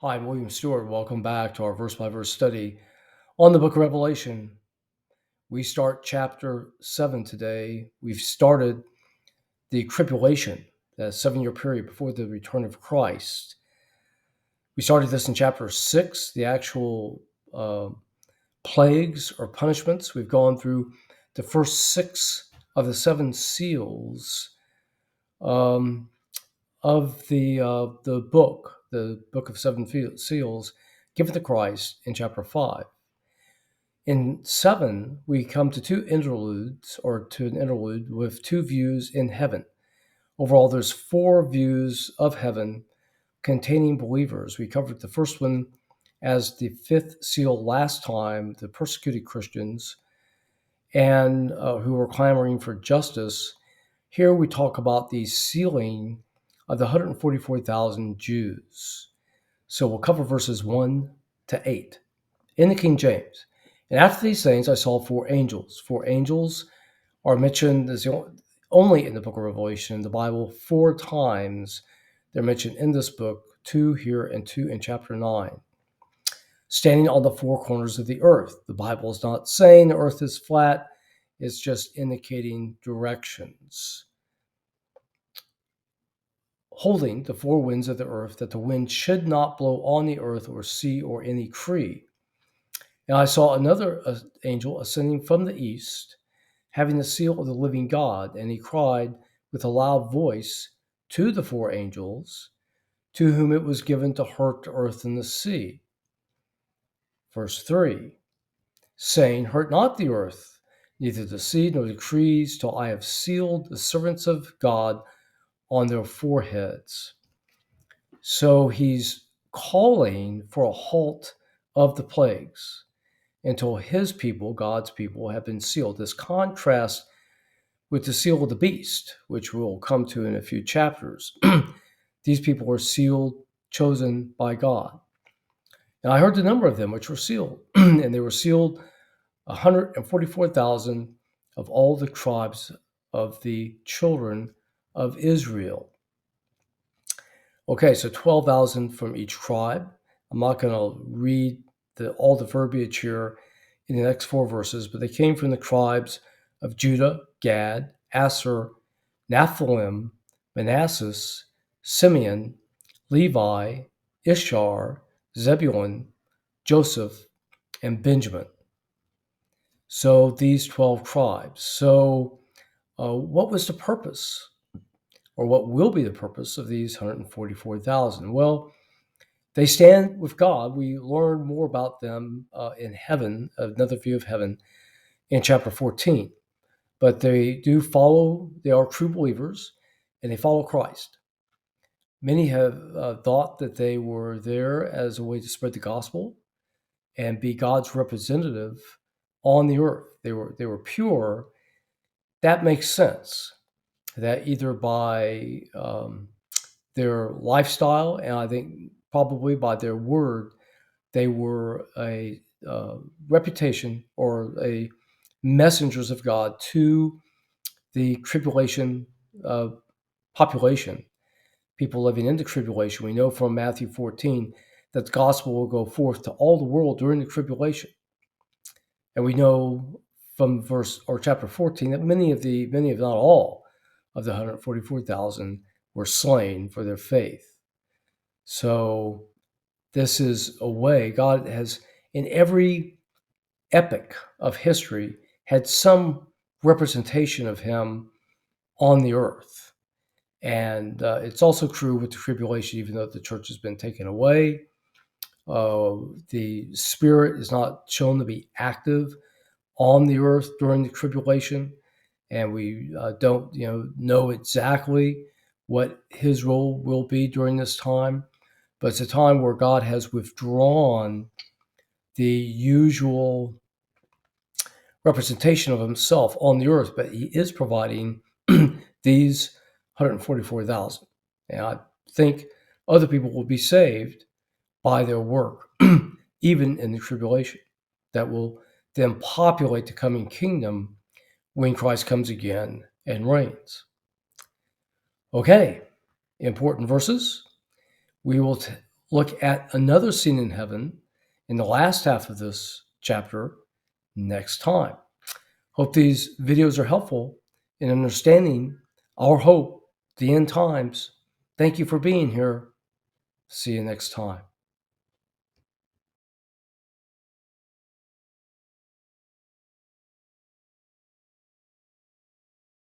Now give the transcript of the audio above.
Hi, I'm William Stewart. Welcome back to our verse by verse study on the book of Revelation. We start chapter 7 today. We've started the tribulation, the 7 year period before the return of Christ. We started this in chapter 6, the actual plagues or punishments. We've gone through the first 6 of the 7 seals um, of the book of 7 seals given to Christ in chapter 5. In 7, we come to two interludes, or to an interlude with two views in heaven. Overall, there's 4 views of heaven containing believers. We covered the first one as the 5th seal last time, the persecuted Christians and who were clamoring for justice. Here we talk about the sealing of the 144,000 Jews. So we'll cover verses 1 to 8 in the King James. And after these things, I saw 4 angels. 4 angels are mentioned as only in the book of Revelation in the Bible 4 times. They're mentioned in this book, 2 here and 2 in chapter 9. Standing on the 4 corners of the earth. The Bible is not saying the earth is flat, it's just indicating directions. Holding the 4 winds of the earth, that the wind should not blow on the earth or sea or any tree. And I saw another angel ascending from the east, having the seal of the living God, and he cried with a loud voice to the 4 angels, to whom it was given to hurt the earth and the sea. Verse 3, saying, hurt not the earth, neither the sea nor the trees, till I have sealed the servants of God on their foreheads. So he's calling for a halt of the plagues until his people, God's people, have been sealed. This contrasts with the seal of the beast, which we'll come to in a few chapters. These people were sealed, chosen by God. And I heard the number of them which were sealed, and they were sealed 144,000 of all the tribes of the children of Israel. Okay, so 12,000 from each tribe. I'm not going to read all the verbiage here in the next 4 verses, but they came from the tribes of Judah, Gad, Asher, Naphtali, Manasseh, Simeon, Levi, Ishar, Zebulun, Joseph, and Benjamin. So these 12 tribes. So what was the purpose, or what will be the purpose of these 144,000? Well, they stand with God. We learn more about them in heaven, another view of heaven, in chapter 14. But they are true believers, and they follow Christ. Many have thought that they were there as a way to spread the gospel and be God's representative on the earth. They were pure. That makes sense. That either by their lifestyle, and I think probably by their word, they were a reputation or a messengers of God to the tribulation population, people living in the tribulation. We know from Matthew 14 that the gospel will go forth to all the world during the tribulation. And we know from chapter 14 that many if not all of the 144,000 were slain for their faith. So this is a way God has, in every epoch of history, had some representation of him on the earth. And it's also true with the tribulation, even though the church has been taken away. The Spirit is not shown to be active on the earth during the tribulation, and we don't know exactly what his role will be during this time. But it's a time where God has withdrawn the usual representation of himself on the earth, but he is providing these 144,000. And I think other people will be saved by their work, even in the tribulation, that will then populate the coming kingdom when Christ comes again and reigns. Okay, important verses. We will look at another scene in heaven in the last half of this chapter next time. Hope these videos are helpful in understanding our hope, the end times. Thank you for being here. See you next time.